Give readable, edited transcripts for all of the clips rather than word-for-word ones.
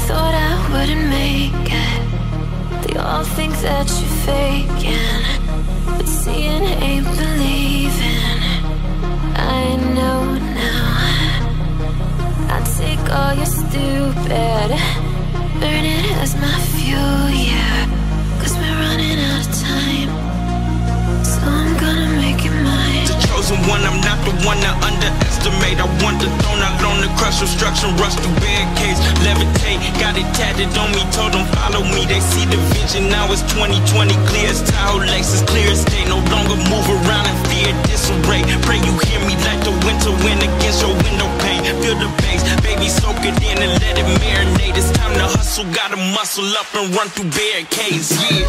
thought I wouldn't make it. They all think that you're faking, but seeing ain't believing. I know now. I take all your stupid, burn it as my fuel, yeah. Cause we're running out of time, so I'm gonna make it mine. The chosen one, I'm not the one to underestimate. I want the throne, I loan the crush, obstruction, rush through barricades, levitate. Got it tatted on me, told them follow me. They see the vision, now it's 2020, clear as Tahoe Lexus, clear as day. No longer move around in fear, disarray. Pray you hear me like the winter wind against your window pane. Feel the bass, baby, soak it in and let it marinate. It's time to hustle, gotta muscle up and run through barricades, yeah.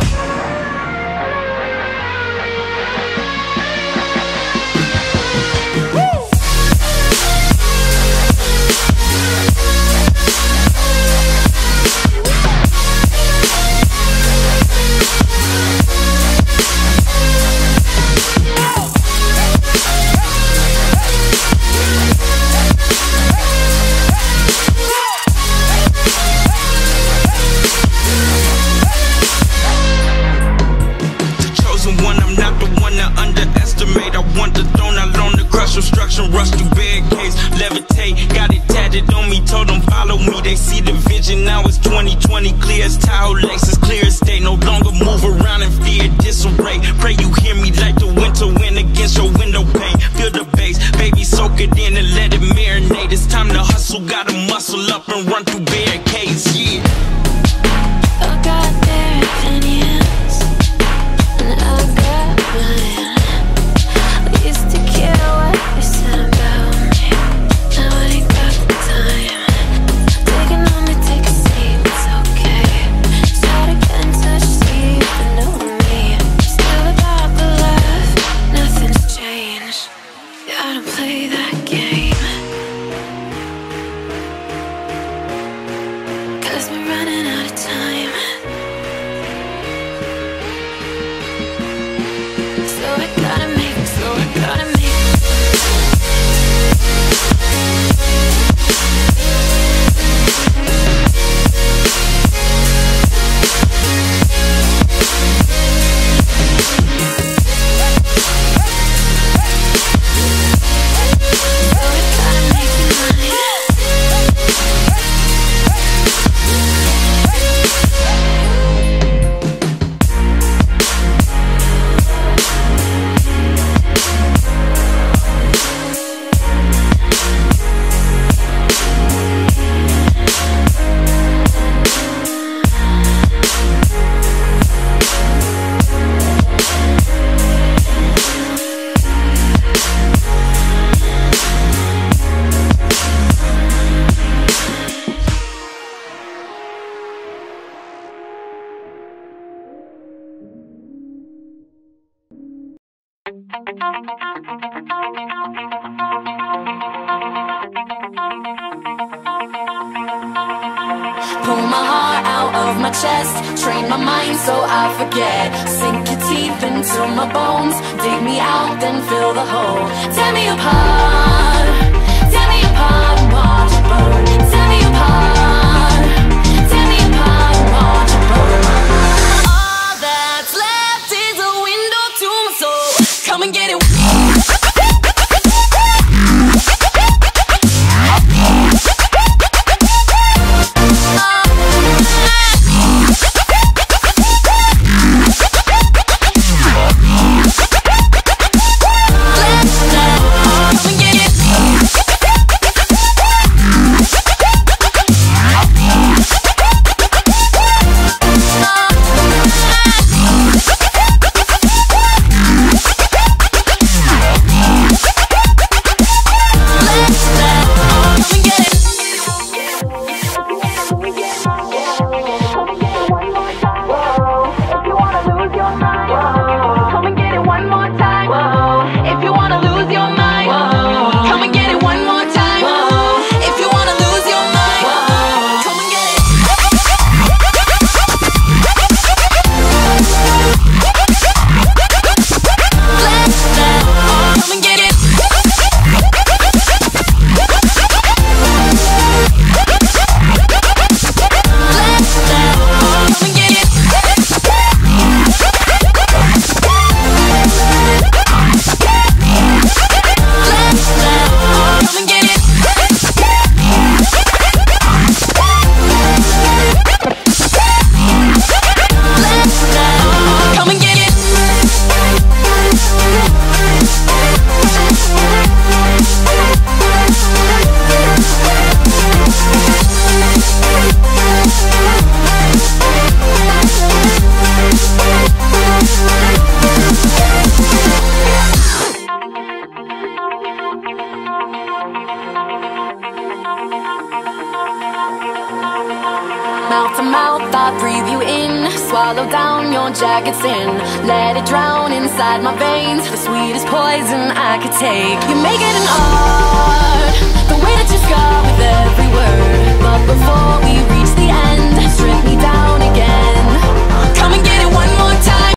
Obstruction, rush through barricades, levitate. Got it tatted on me, told them follow me. They see the vision, now it's 2020, clear as Tahoe Lexus, clear as day. No longer move around in fear, disarray. Pray you hear me like the winter wind against your window pane. Feel the bass, baby, soak it in and let it marinate. It's time to hustle, gotta muscle up and run through barricades, yeah. I got their opinions, and I got mine. I used to care what they said about me, now I ain't got the time. Taking on to take a seat, it's okay. Just how to get in touch, see if they know me. Still about the love, nothing's changed. Gotta play that game, cause we're running out of time. So I gotta make it, so I gotta make it. Pull my heart out of my chest, train my mind so I forget. Sink your teeth into my bones, dig me out, then fill the hole. Tear me apart and watch it burn. Tear me apart and watch it burn. All that's left is a window to my soul. Come and get it. Mouth to mouth, I breathe you in. Swallow down your jagged sin. Let it drown inside my veins. The sweetest poison I could take. You make it an art, the way that you scar with every word.